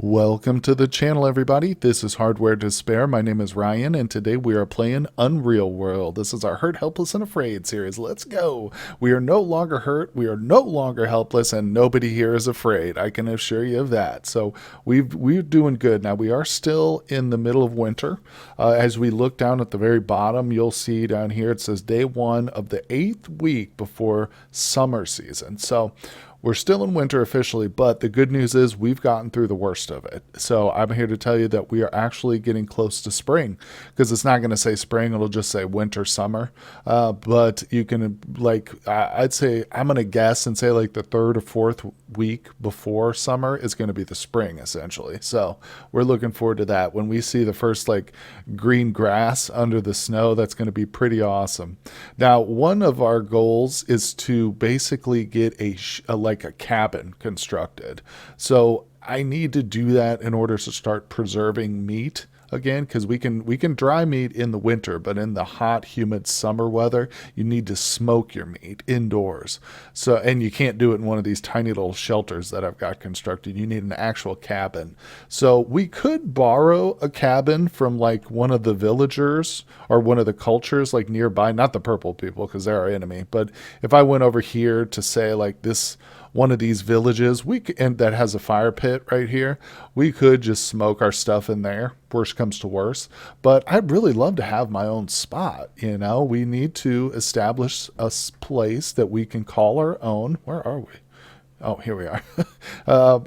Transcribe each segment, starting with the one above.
Welcome to the channel, everybody. This is Hardware Despair. My name is Ryan, and today we are playing Unreal World. This is our Hurt, Helpless, and Afraid series. Let's go. We are no longer hurt, we are no longer helpless, and nobody here is afraid. I can assure you of that. So we're doing good. Now, we are still in the middle of winter. As we look down at the very bottom, you'll see down here it says day 1 of the 8th week before summer season. So we're still in winter officially, but the good news is we've gotten through the worst of it. So I'm here to tell you that we are actually getting close to spring, because it's not going to say spring, it'll just say winter, summer. But you can, I'd say, I'm going to guess and say like the 3rd or 4th week before summer is going to be the spring, essentially. So we're looking forward to that. When we see the first green grass under the snow, that's going to be pretty awesome. Now, one of our goals is to basically get a cabin constructed. So I need to do that in order to start preserving meat again, because we can dry meat in the winter, but in the hot, humid summer weather, you need to smoke your meat indoors. So, and you can't do it in one of these tiny little shelters that I've got constructed. You need an actual cabin. So we could borrow a cabin from one of the villagers or one of the cultures nearby, not the purple people because they're our enemy, but if I went over here to say this one of these villages, and that has a fire pit right here, we could just smoke our stuff in there, worst comes to worst. But I'd really love to have my own spot. We need to establish a place that we can call our own. Where are we? Oh, here we are.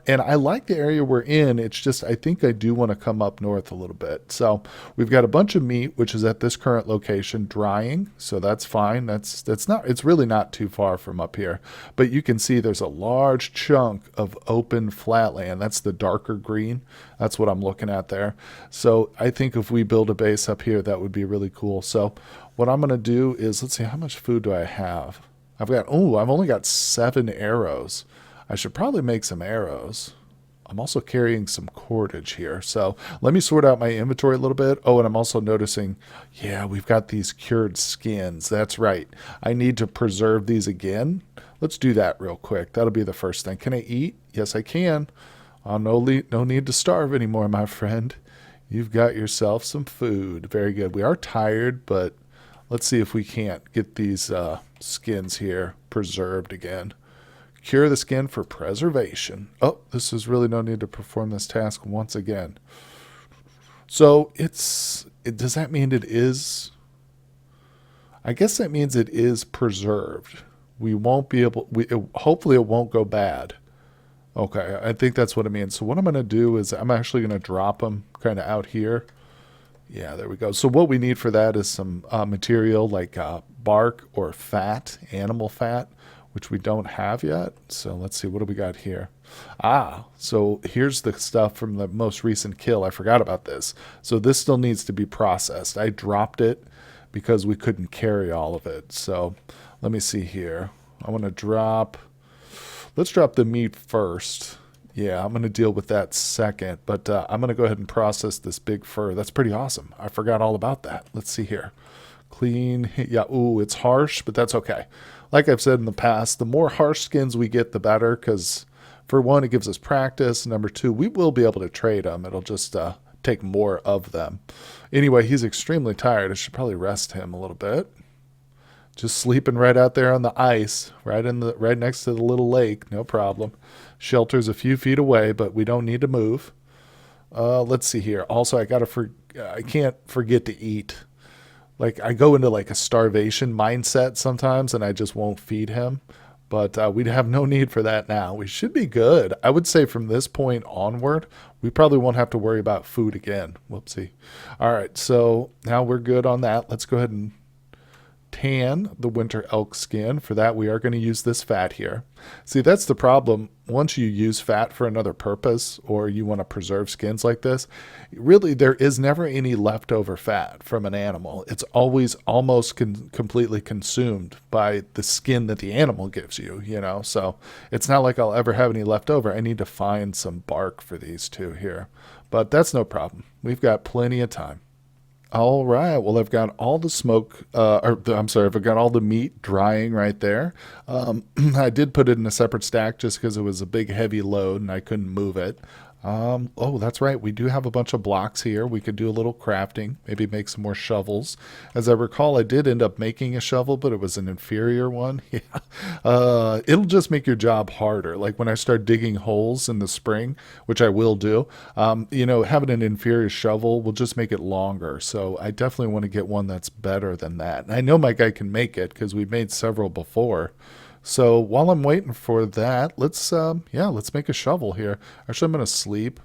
And I like the area we're in. It's just, I think I do want to come up north a little bit. So we've got a bunch of meat, which is at this current location drying. So that's fine. It's really not too far from up here, but you can see there's a large chunk of open flat land. That's the darker green. That's what I'm looking at there. So I think if we build a base up here, that would be really cool. So what I'm going to do is, let's see, how much food do I have? I've only got 7 arrows. I should probably make some arrows. I'm also carrying some cordage here. So let me sort out my inventory a little bit. Oh, and I'm also noticing, yeah, we've got these cured skins. That's right. I need to preserve these again. Let's do that real quick. That'll be the first thing. Can I eat? Yes, I can. Oh, no need to starve anymore, my friend. You've got yourself some food. Very good. We are tired, but let's see if we can't get these skins here preserved again. Cure the skin for preservation. Oh, this is really no need to perform this task once again. So does that mean it is? I guess that means it is preserved. We won't be able, hopefully it won't go bad. Okay, I think that's what it means. So what I'm going to do is I'm actually going to drop them kind of out here. Yeah, there we go. So what we need for that is some material like bark or fat, animal fat, which we don't have yet. So let's see, what do we got here? So here's the stuff from the most recent kill. I forgot about this. So this still needs to be processed. I dropped it because we couldn't carry all of it. So let me see here. Let's drop the meat first. Yeah, I'm going to deal with that second, but I'm going to go ahead and process this big fur. That's pretty awesome. I forgot all about that. Let's see here. Clean. Yeah, ooh, it's harsh, but that's okay. Like I've said in the past, the more harsh skins we get, the better, because for one, it gives us practice. Number two, we will be able to trade them. It'll just take more of them. Anyway, he's extremely tired. I should probably rest him a little bit. Just sleeping right out there on the ice, right next to the little lake, no problem. Shelter's a few feet away, but we don't need to move. Let's see here. Also, I can't forget to eat. I go into a starvation mindset sometimes, and I just won't feed him. But we'd have no need for that now. We should be good. I would say from this point onward, we probably won't have to worry about food again. Whoopsie. All right, so now we're good on that. Let's go ahead and tan the winter elk skin. For that, we are going to use this fat here. See, that's the problem. Once you use fat for another purpose, or you want to preserve skins like this, really there is never any leftover fat from an animal. It's always almost completely consumed by the skin that the animal gives you, so it's not like I'll ever have any left over. I need to find some bark for these two here, but that's no problem. We've got plenty of time. All right. Well, I've got all the I've got all the meat drying right there. I did put it in a separate stack just because it was a big, heavy load and I couldn't move it. Oh, that's right. We do have a bunch of blocks here. We could do a little crafting, maybe make some more shovels. As I recall, I did end up making a shovel, but it was an inferior one. Yeah. It'll just make your job harder. Like when I start digging holes in the spring, which I will do, having an inferior shovel will just make it longer. So I definitely want to get one that's better than that. And I know my guy can make it because we've made several before. So while I'm waiting for that, let's make a shovel here. Actually, I'm gonna sleep.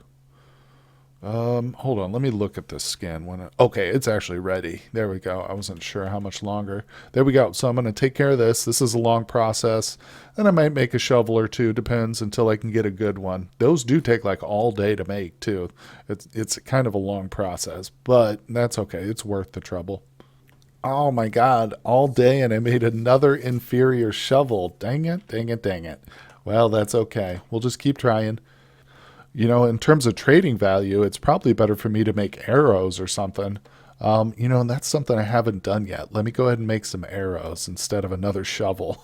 Hold on, let me look at this skin. Okay, it's actually ready. There we go. I wasn't sure how much longer. There we go. So I'm gonna take care of this. This is a long process, and I might make a shovel or two, depends, until I can get a good one. Those do take like all day to make too. It's kind of a long process, but that's okay. It's worth the trouble. Oh my God, all day and I made another inferior shovel. Dang it, dang it, dang it. Well, that's okay. We'll just keep trying. In terms of trading value, it's probably better for me to make arrows or something. And that's something I haven't done yet. Let me go ahead and make some arrows instead of another shovel.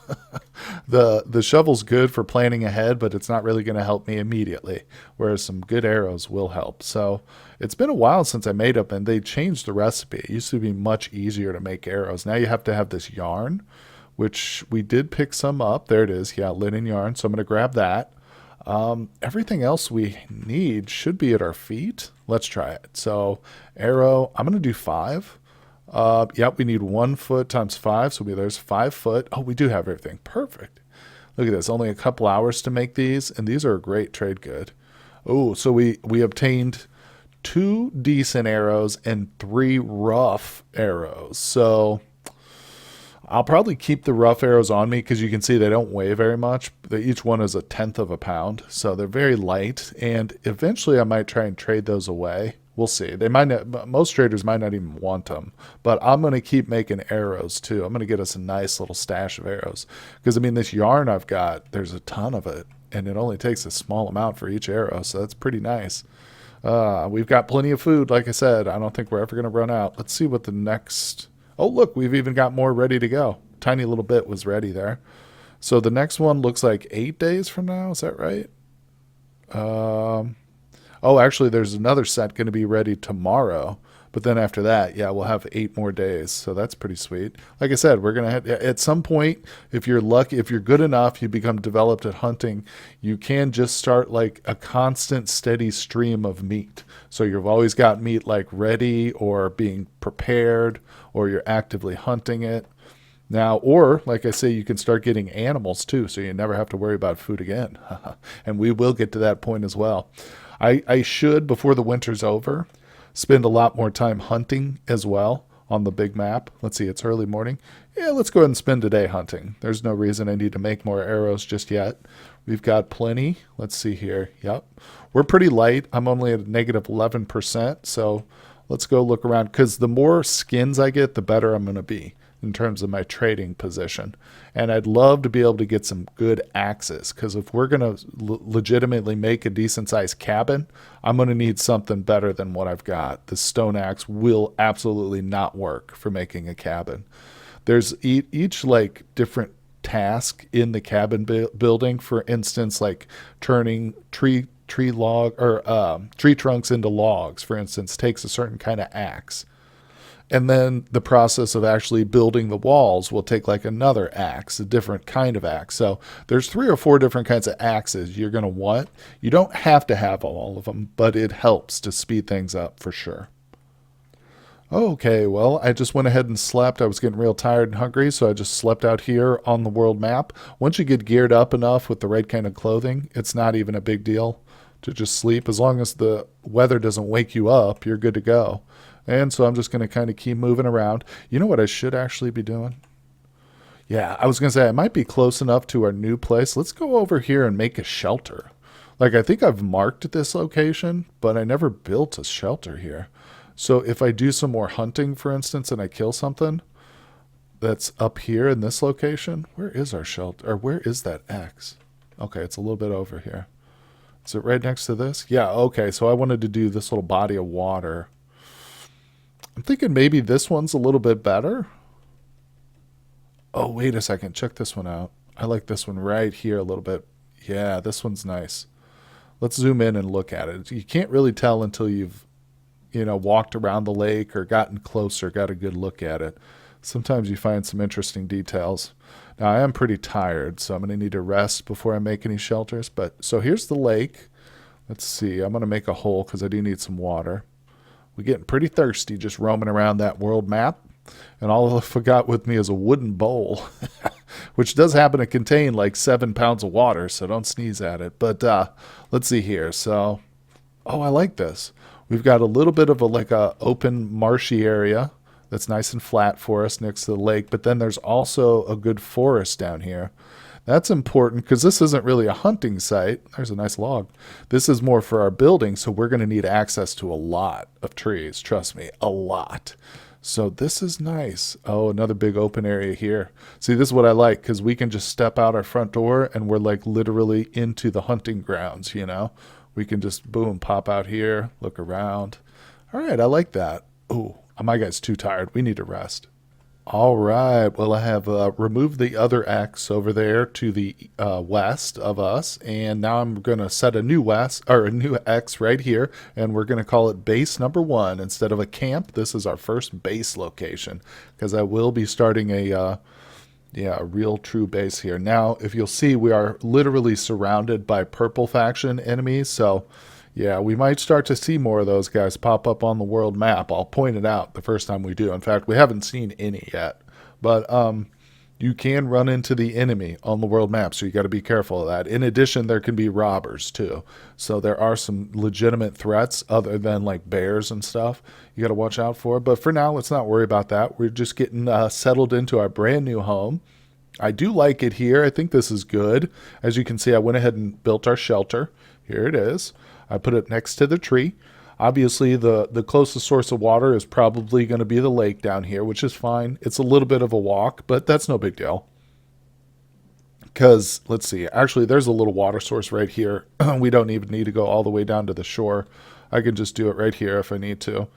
The shovel's good for planning ahead, but it's not really going to help me immediately, whereas some good arrows will help. So it's been a while since I made them, and they changed the recipe. It used to be much easier to make arrows. Now you have to have this yarn, which we did pick some up. There it is. Yeah, linen yarn. So I'm going to grab that. Everything else we need should be at our feet. Let's try it. So arrow, I'm going to do 5. Yep, we need 1 foot times 5. So there's 5 foot. Oh, we do have everything. Perfect. Look at this. Only a couple hours to make these, and these are a great trade good. Oh, so we obtained 2 decent arrows and 3 rough arrows. So I'll probably keep the rough arrows on me because you can see they don't weigh very much. Each one is 1/10 of a pound, so they're very light. And eventually, I might try and trade those away. We'll see. They might not, most traders might not even want them, but I'm going to keep making arrows too. I'm going to get us a nice little stash of arrows because I mean, this yarn I've got, there's a ton of it, and it only takes a small amount for each arrow, so that's pretty nice. We've got plenty of food, like I said. I don't think we're ever going to run out. Let's see what the next. Oh, look, we've even got more ready to go. Tiny little bit was ready there. So the next one looks like 8 days from now. Is that right? Oh, actually, there's another set going to be ready tomorrow. But then after that, yeah, we'll have 8 more days. So that's pretty sweet. Like I said, we're going to have, at some point, if you're lucky, if you're good enough, you become developed at hunting, you can just start like a constant, steady stream of meat. So you've always got meat like ready or being prepared, or you're actively hunting it. Now, or like I say, you can start getting animals too, so you never have to worry about food again. And we will get to that point as well. I should, before the winter's over, spend a lot more time hunting as well on the big map. Let's see, it's early morning. Yeah, let's go ahead and spend a day hunting. There's no reason I need to make more arrows just yet. We've got plenty. Let's see here. Yep. We're pretty light. I'm only at negative 11%, so let's go look around because the more skins I get, the better I'm going to be in terms of my trading position. And I'd love to be able to get some good axes because if we're going to legitimately make a decent sized cabin, I'm going to need something better than what I've got. The stone axe will absolutely not work for making a cabin. There's each like different task in the cabin building. For instance, like turning tree trunks into logs, for instance, takes a certain kind of axe. And then the process of actually building the walls will take like another axe, a different kind of axe. So there's 3 or 4 different kinds of axes you're going to want. You don't have to have all of them, but it helps to speed things up for sure. Okay, well, I just went ahead and slept. I was getting real tired and hungry, so I just slept out here on the world map. Once you get geared up enough with the right kind of clothing, it's not even a big deal to just sleep. As long as the weather doesn't wake you up, you're good to go. And so I'm just going to kind of keep moving around. You know what I should actually be doing? Yeah, I was going to say I might be close enough to our new place. Let's go over here and make a shelter. Like, I think I've marked this location, but I never built a shelter here. So if I do some more hunting, for instance, and I kill something that's up here in this location, where is our shelter? Or where is that X? Okay, it's a little bit over here. Is it right next to this? Yeah, okay, so I wanted to do this little body of water. I'm thinking maybe this one's a little bit better. Oh, wait a second. Check this one out. I like this one right here a little bit. Yeah, this one's nice. Let's zoom in and look at it. You can't really tell until you've, walked around the lake or gotten closer, got a good look at it. Sometimes you find some interesting details. Now, I am pretty tired, so I'm going to need to rest before I make any shelters. But so here's the lake. Let's see. I'm going to make a hole because I do need some water. We're getting pretty thirsty just roaming around that world map. And all I forgot with me is a wooden bowl, which does happen to contain like 7 pounds of water, so don't sneeze at it. But let's see here. So, oh, I like this. We've got a little bit of a open marshy area that's nice and flat for us next to the lake, but then there's also a good forest down here. That's important because this isn't really a hunting site. There's a nice log. This is more for our building, so we're going to need access to a lot of trees. Trust me, a lot. So this is nice. Oh, another big open area here. See, this is what I like because we can just step out our front door and we're like literally into the hunting grounds, We can just, boom, pop out here, look around. All right, I like that. Oh, my guy's too tired. We need to rest. All right. Well, I have removed the other X over there to the west of us, and now I'm going to set a new X right here, and we're going to call it base number 1 instead of a camp. This is our first base location because I will be starting a real true base here. Now, if you'll see, we are literally surrounded by purple faction enemies, so. Yeah, we might start to see more of those guys pop up on the world map. I'll point it out the first time we do. In fact, we haven't seen any yet. But you can run into the enemy on the world map, so you got to be careful of that. In addition, there can be robbers too. So there are some legitimate threats other than like bears and stuff you got to watch out for. But for now, let's not worry about that. We're just getting settled into our brand new home. I do like it here. I think this is good. As you can see, I went ahead and built our shelter. Here it is. I put it next to the tree. Obviously, the closest source of water is probably going to be the lake down here, which is fine. It's a little bit of a walk, but that's no big deal. Because, let's see, actually, there's a little water source right here. We don't even need to go all the way down to the shore. I can just do it right here if I need to.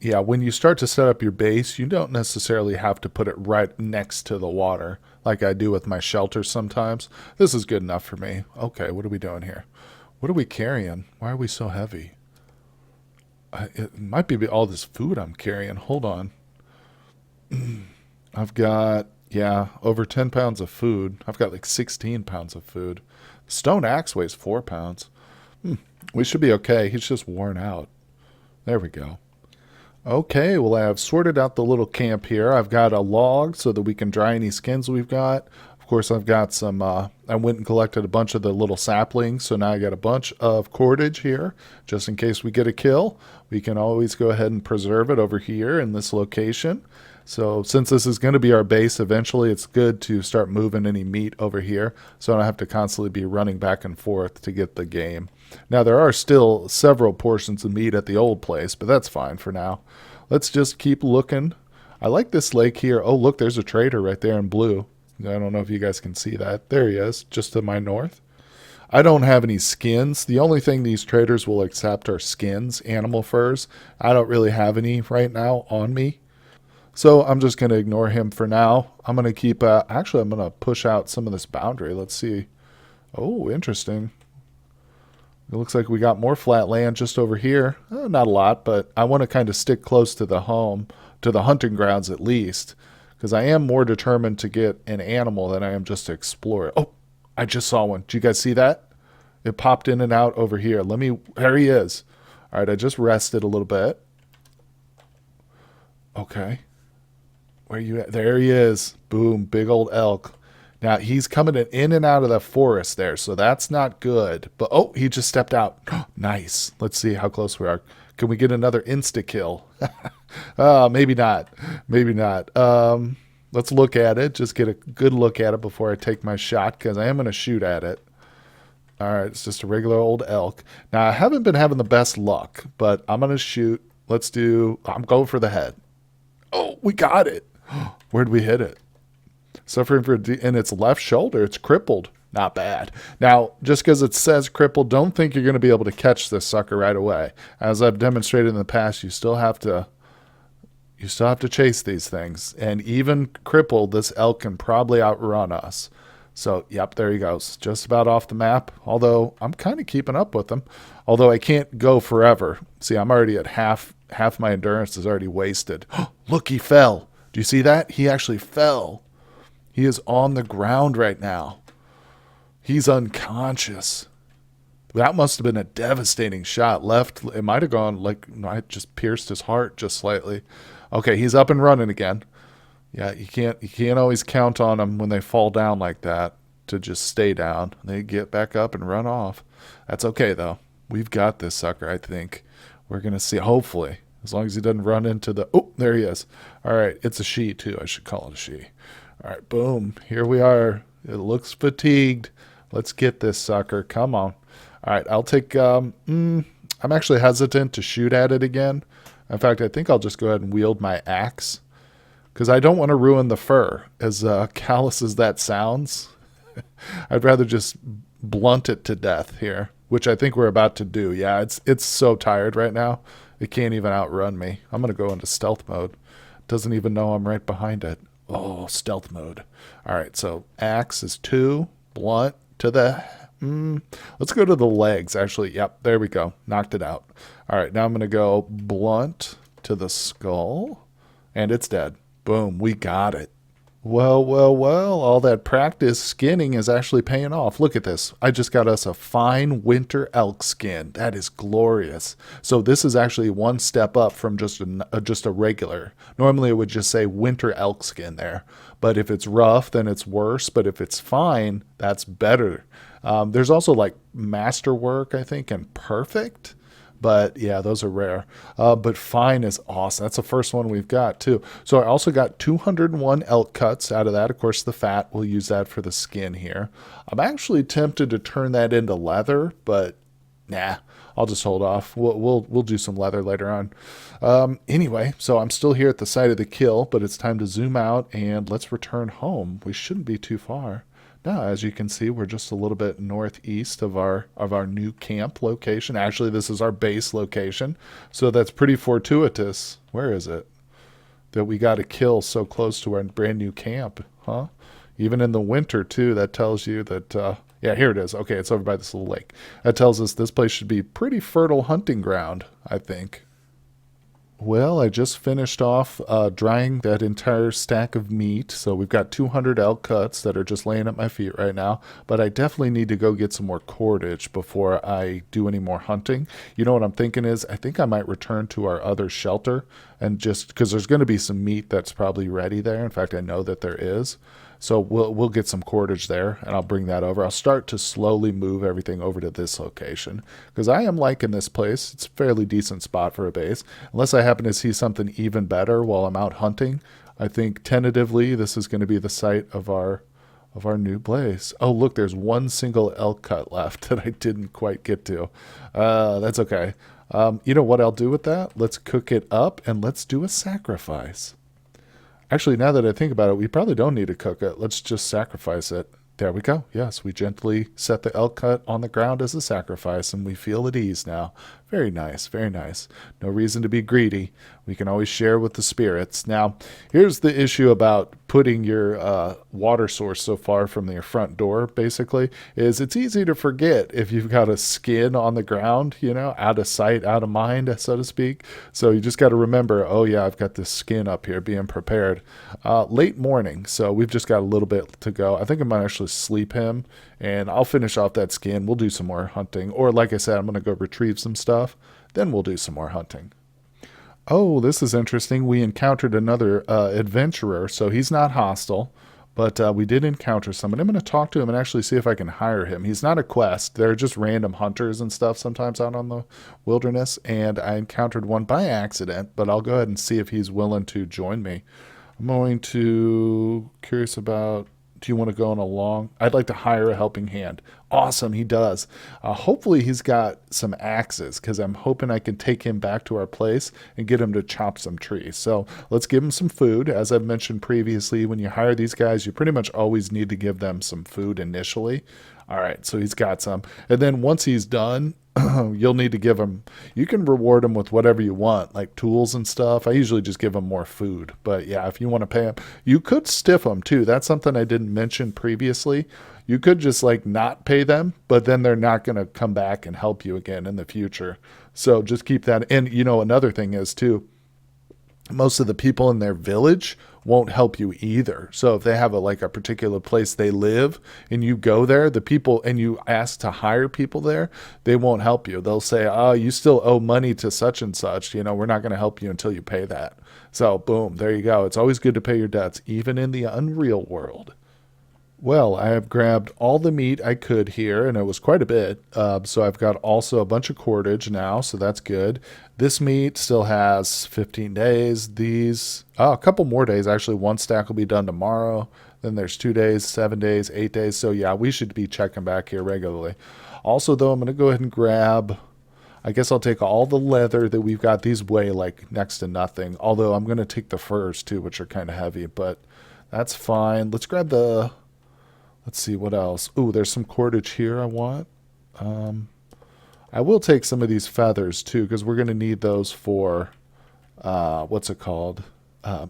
Yeah, when you start to set up your base, you don't necessarily have to put it right next to the water like I do with my shelters sometimes. This is good enough for me. Okay, what are we doing here? What are we carrying? Why are we so heavy? It might be all this food I'm carrying. Hold on. I've got, over 10 pounds of food. I've got like 16 pounds of food. Stone axe weighs 4 pounds. We should be okay. He's just worn out. There we go. Okay, well, I have sorted out the little camp here. I've got a log so that we can dry any skins we've got. Of course, I've got some, I went and collected a bunch of the little saplings, so now I got a bunch of cordage here, just in case we get a kill. We can always go ahead and preserve it over here in this location. So since this is going to be our base eventually, it's good to start moving any meat over here, so I don't have to constantly be running back and forth to get the game. Now, there are still several portions of meat at the old place, but that's fine for now. Let's just keep looking. I like this lake here. Oh, look, there's a trader right there in blue. I don't know if you guys can see that. There he is, just to my north. I don't have any skins. The only thing these traders will accept are skins, animal furs. I don't really have any right now on me. So I'm just going to ignore him for now. I'm going to keep, actually, I'm going to push out some of this boundary. Let's see. Oh, interesting. It looks like we got more flat land just over here. Not a lot, but I want to kind of stick close to the home, to the hunting grounds at least, because I am more determined to get an animal than I am just to explore it. Oh, I just saw one. Did you guys see that? It popped in and out over here. There he is. All right, I just rested a little bit. Okay. Where you at? There he is. Boom, big old elk. Now, he's coming in and out of the forest there, so that's not good. But, oh, he just stepped out. Nice. Let's see how close we are. Can we get another insta-kill? Maybe not. Maybe not. Let's look at it. Just get a good look at it before I take my shot, because I am going to shoot at it. All right, it's just a regular old elk. Now, I haven't been having the best luck, but I'm going to shoot. I'm going for the head. Oh, we got it. Where'd we hit it? Suffering in its left shoulder. It's crippled. Not bad. Now, just because it says crippled, don't think you're going to be able to catch this sucker right away. As I've demonstrated in the past, you still have to chase these things. And even crippled, this elk can probably outrun us. So, yep, there he goes. Just about off the map. Although I'm kind of keeping up with him. Although I can't go forever. See, I'm already at half my endurance is already wasted. Look, he fell. Do you see that? He actually fell. He is on the ground right now. He's unconscious. That must have been a devastating shot. Left, it might have gone like I just pierced his heart just slightly. Okay, he's up and running again. Yeah, you can't always count on them when they fall down like that to just stay down. They get back up and run off. That's okay though. We've got this sucker, I think. We're gonna see, hopefully. As long as he doesn't run into the oh, there he is. Alright, it's a she too. I should call it a she. Alright, boom. Here we are. It looks fatigued. Let's get this sucker. Come on. Alright, I'll take I'm actually hesitant to shoot at it again. In fact, I think I'll just go ahead and wield my axe. Because I don't want to ruin the fur, as callous as that sounds. I'd rather just blunt it to death here, which I think we're about to do. Yeah, it's so tired right now. It can't even outrun me. I'm going to go into stealth mode. Doesn't even know I'm right behind it. Oh, stealth mode. All right, so axe is 2, blunt to the... let's go to the legs, actually. Yep, there we go. Knocked it out. All right, now I'm going to go blunt to the skull, and it's dead. Boom, we got it. Well, well, well, all that practice skinning is actually paying off. Look at this. I just got us a fine winter elk skin. That is glorious. So this is actually one step up from just a regular. Normally it would just say winter elk skin there. But if it's rough, then it's worse. But if it's fine, that's better. There's also like masterwork, I think, and perfect. But yeah, those are rare. But fine is awesome. That's the first one we've got too. So I also got 201 elk cuts out of that. Of course, the fat, we'll use that for the skin here. I'm actually tempted to turn that into leather, but nah, I'll just hold off. We'll do some leather later on. Anyway, so I'm still here at the site of the kill, but it's time to zoom out and let's return home. We shouldn't be too far. Now, as you can see, we're just a little bit northeast of our new camp location. Actually, this is our base location, so that's pretty fortuitous. Where is it? That we got a kill so close to our brand new camp, huh? Even in the winter, too, that tells you that, yeah, here it is. Okay, it's over by this little lake. That tells us this place should be pretty fertile hunting ground, I think. Well, I just finished off drying that entire stack of meat. So we've got 200 elk cuts that are just laying at my feet right now. But I definitely need to go get some more cordage before I do any more hunting. You know what I'm thinking is I think I might return to our other shelter and just because there's going to be some meat that's probably ready there. In fact, I know that there is. So we'll get some cordage there, and I'll bring that over. I'll start to slowly move everything over to this location because I am liking this place. It's a fairly decent spot for a base. Unless I happen to see something even better while I'm out hunting, I think tentatively this is going to be the site of our new place. Oh, look, there's one single elk cut left that I didn't quite get to. That's okay. You know what I'll do with that? Let's cook it up, and let's do a sacrifice. Actually, now that I think about it, we probably don't need to cook it. Let's just sacrifice it. There we go. Yes, we gently set the elk cut on the ground as a sacrifice, and we feel at ease now. Very nice, very nice. No reason to be greedy. We can always share with the spirits. Now, here's the issue about putting your water source so far from your front door, basically, is it's easy to forget if you've got a skin on the ground, you know, out of sight, out of mind, so to speak. So you just got to remember, oh yeah, I've got this skin up here being prepared. Late morning, so we've just got a little bit to go. I think I might actually sleep him, and I'll finish off that skin. We'll do some more hunting. Or like I said, I'm going to go retrieve some stuff. Then we'll do some more hunting. Oh, this is interesting. We encountered another adventurer, so he's not hostile, but we did encounter someone. I'm going to talk to him and actually see if I can hire him. He's not a quest. They're just random hunters and stuff sometimes out on the wilderness, and I encountered one by accident, but I'll go ahead and see if he's willing to join me. I'm going to, curious about, do you want to go on a long? I'd like to hire a helping hand. Awesome, he does. Hopefully he's got some axes because I'm hoping I can take him back to our place and get him to chop some trees. So let's give him some food. As I've mentioned previously, when you hire these guys, you pretty much always need to give them some food initially. All right, so he's got some. And then once he's done, you'll need to give them, you can reward them with whatever you want, like tools and stuff. I usually just give them more food. But yeah, if you want to pay them, you could stiff them too. That's something I didn't mention previously. You could just like not pay them, but then they're not going to come back and help you again in the future. So just keep that. And you know, another thing is too, most of the people in their village won't help you either. So if they have a like a particular place they live and you go there, the people and you ask to hire people there, they won't help you. They'll say, "Oh, you still owe money to such and such. You know, we're not going to help you until you pay that." So boom, there you go. It's always good to pay your debts, even in the unreal world. Well, I have grabbed all the meat I could here, and it was quite a bit. So I've got also a bunch of cordage now, so that's good. This meat still has 15 days. These, oh, a couple more days. Actually, one stack will be done tomorrow. Then there's 2 days, 7 days, 8 days. So yeah, we should be checking back here regularly. Also, though, I'm going to go ahead and grab, I guess I'll take all the leather that we've got. These weigh like next to nothing. Although I'm going to take the furs too, which are kind of heavy, but that's fine. Let's grab the, let's see what else. Ooh, there's some cordage here I want. Um, I will take some of these feathers too, because we're going to need those for, what's it called?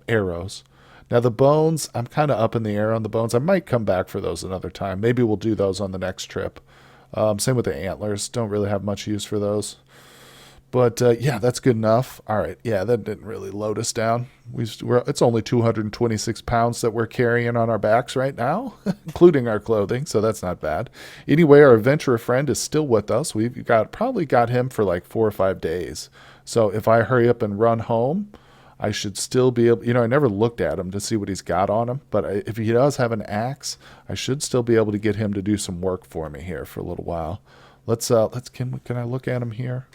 Arrows. Now the bones, I'm kind of up in the air on the bones. I might come back for those another time. Maybe we'll do those on the next trip. Same with the antlers. Don't really have much use for those. But yeah, that's good enough. All right. Yeah, that didn't really load us down. It's only 226 pounds that we're carrying on our backs right now, including our clothing. So that's not bad. Anyway, our adventurer friend is still with us. We've probably got him for like 4 or 5 days. So if I hurry up and run home, I should still be able. I never looked at him to see what he's got on him. But if he does have an axe, I should still be able to get him to do some work for me here for a little while. Can I look at him here?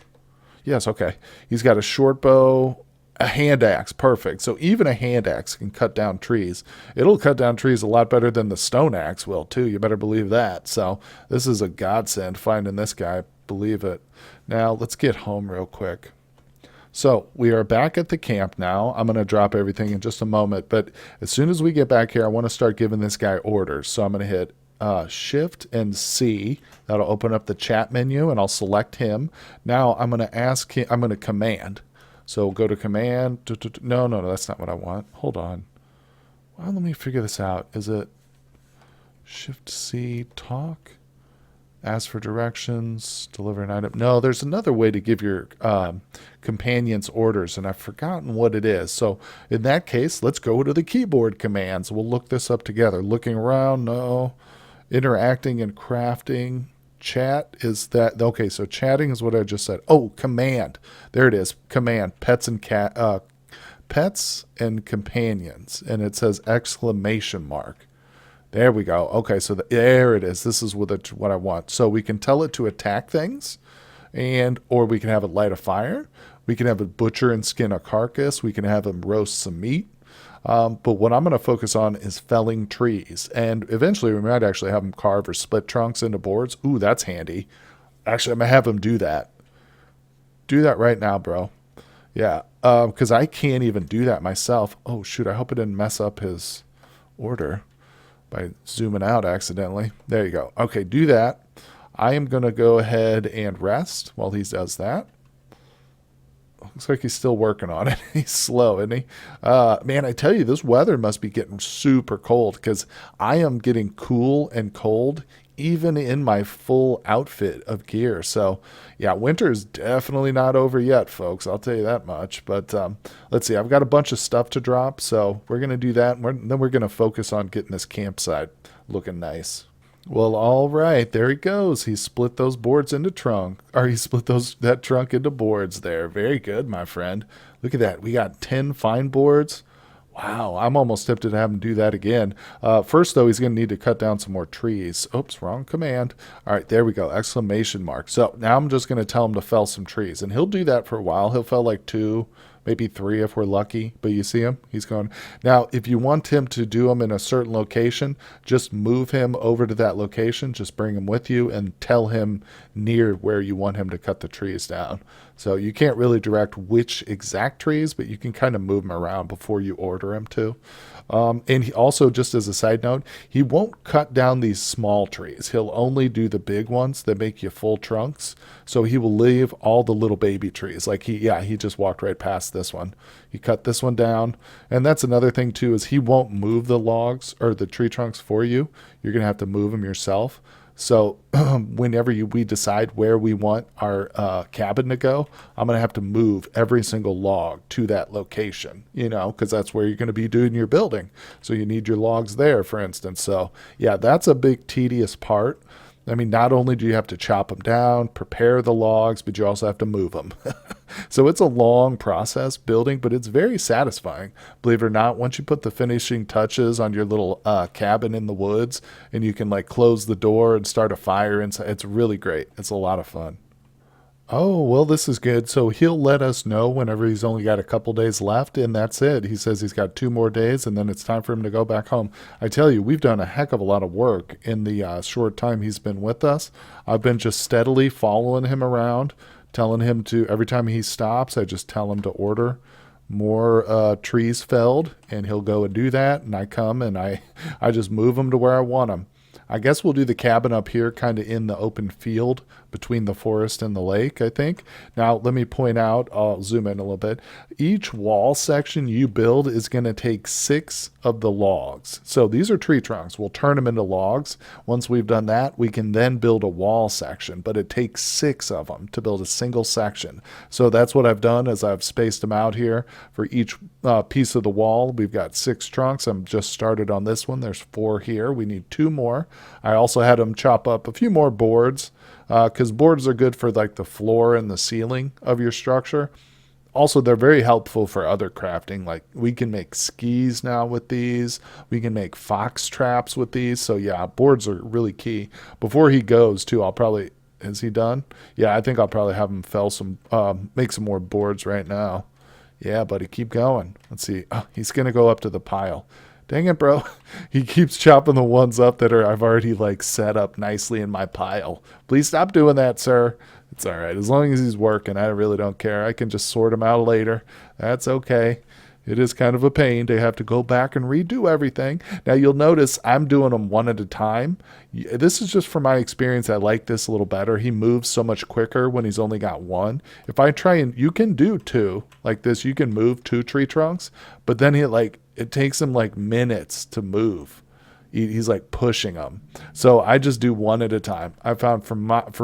Yes, okay. He's got a short bow, a hand axe, perfect. So even a hand axe can cut down trees. It'll cut down trees a lot better than the stone axe will, too. You better believe that. So this is a godsend finding this guy. Believe it. Now, let's get home real quick. So we are back at the camp now. I'm going to drop everything in just a moment. But as soon as we get back here, I want to start giving this guy orders. So I'm going to hit Shift and C. That'll open up the chat menu, and I'll select him. Now I'm going to ask him. I'm going to command. So go to command. No, that's not what I want. Hold on. Well, let me figure this out. Is it Shift C talk? Ask for directions, deliver an item. No, there's another way to give your companions orders, and I've forgotten what it is. So in that case, let's go to the keyboard commands. We'll look this up together. Looking around, no. Interacting and crafting. Chat is that. Okay, so chatting is what I just said. Oh, command. There it is. Command. Pets and companions. And it says exclamation mark. There we go. Okay, so there it is. This is what I want. So we can tell it to attack things, or we can have it light a fire. We can have it butcher and skin a carcass. We can have them roast some meat. But what I'm going to focus on is felling trees. And eventually we might actually have them carve or split trunks into boards. Ooh, that's handy. Actually, I'm going to have them do that. Do that right now, bro. Yeah, because I can't even do that myself. Oh, shoot. I hope it didn't mess up his order by zooming out accidentally. There you go. Okay, do that. I am going to go ahead and rest while he does that. Looks like he's still working on it. He's slow, isn't he? Man, I tell you, this weather must be getting super cold because I am getting cool and cold even in my full outfit of gear. So, yeah, winter is definitely not over yet, folks. I'll tell you that much. But let's see. I've got a bunch of stuff to drop, so we're going to do that. And then we're going to focus on getting this campsite looking nice. Well, all right, there he goes. He split those boards into trunk, or he split that trunk into boards there. Very good, my friend. Look at that. We got 10 fine boards. Wow, I'm almost tempted to have him do that again. First, though, he's going to need to cut down some more trees. Oops, wrong command. All right, there we go, exclamation mark. So now I'm just going to tell him to fell some trees, and he'll do that for a while. He'll fell like 2, maybe 3 if we're lucky. But you see him? He's going. Now, if you want him to do them in a certain location, just move him over to that location. Just bring him with you and tell him near where you want him to cut the trees down. So you can't really direct which exact trees, but you can kind of move them around before you order him to. And he also, just as a side note, he won't cut down these small trees. He'll only do the big ones that make you full trunks. So he will leave all the little baby trees. Like he just walked right past this one. He cut this one down. And that's another thing too, is he won't move the logs or the tree trunks for you. You're going to have to move them yourself. So whenever we decide where we want our cabin to go, I'm going to have to move every single log to that location, because that's where you're going to be doing your building. So you need your logs there, for instance. So yeah, that's a big tedious part. I mean, not only do you have to chop them down, prepare the logs, but you also have to move them. So it's a long process building, but it's very satisfying. Believe it or not, once you put the finishing touches on your little cabin in the woods and you can like close the door and start a fire inside, it's really great. It's a lot of fun. Oh, well, this is good. So he'll let us know whenever he's only got a couple days left, and that's it. He says he's got 2 more days, and then it's time for him to go back home. I tell you, we've done a heck of a lot of work in the short time he's been with us. I've been just steadily following him around, telling him to, every time he stops, I just tell him to order more trees felled, and he'll go and do that, and I come and I just move them to where I want them. I guess we'll do the cabin up here kind of in the open field between the forest and the lake, I think. Now, let me point out, I'll zoom in a little bit. Each wall section you build is going to take 6 of the logs. So these are tree trunks. We'll turn them into logs. Once we've done that, we can then build a wall section, but it takes 6 of them to build a single section. So that's what I've done, is I've spaced them out here for each piece of the wall. We've got 6 trunks. I'm just started on this one. There's 4 here. We need 2 more. I also had them chop up a few more boards, because boards are good for like the floor and the ceiling of your structure. Also, they're very helpful for other crafting. Like we can make skis now with these. We can make fox traps with these. So yeah, boards are really key. Before he goes too, I'll probably, is he done? Yeah, I think I'll probably have him make some more boards right now. Yeah, buddy, keep going. Let's see. Oh, he's going to go up to the pile. Dang it, bro. He keeps chopping the ones up that I've already like set up nicely in my pile. Please stop doing that, sir. It's all right. As long as he's working, I really don't care. I can just sort him out later. That's okay. It is kind of a pain to have to go back and redo everything. Now, you'll notice I'm doing them one at a time. This is just from my experience. I like this a little better. He moves so much quicker when he's only got one. If I try and, you can do 2 like this. You can move 2 tree trunks, but then it takes him like minutes to move. He's like pushing them. So I just do one at a time. I found for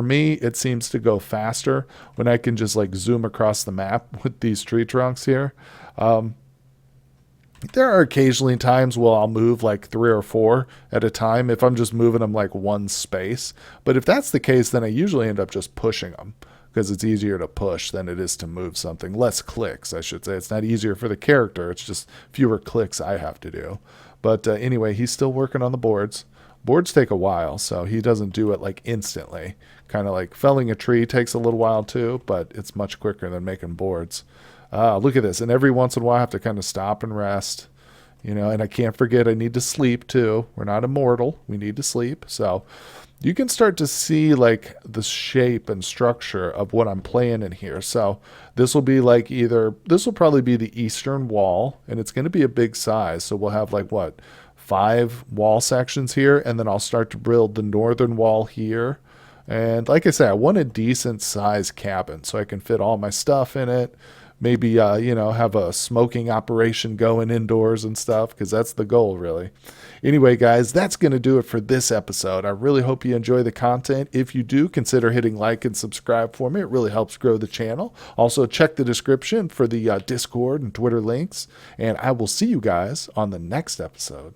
me, it seems to go faster when I can just like zoom across the map with these tree trunks here. There are occasionally times where I'll move like 3 or 4 at a time if I'm just moving them like one space. But if that's the case, then I usually end up just pushing them, because it's easier to push than it is to move something. Less clicks, I should say. It's not easier for the character. It's just fewer clicks I have to do. But anyway, he's still working on the boards. Boards take a while, so he doesn't do it like instantly. Kind of like felling a tree takes a little while too, but it's much quicker than making boards. Look at this. And every once in a while I have to kind of stop and rest. And I can't forget I need to sleep too. We're not immortal. We need to sleep. So you can start to see like the shape and structure of what I'm playing in here. So this will be like this will probably be the eastern wall, and it's going to be a big size. So we'll have like 5 wall sections here, and then I'll start to build the northern wall here. And like I said, I want a decent sized cabin so I can fit all my stuff in it. Maybe, have a smoking operation going indoors and stuff, because that's the goal, really. Anyway, guys, that's going to do it for this episode. I really hope you enjoy the content. If you do, consider hitting like and subscribe for me. It really helps grow the channel. Also, check the description for the Discord and Twitter links, and I will see you guys on the next episode.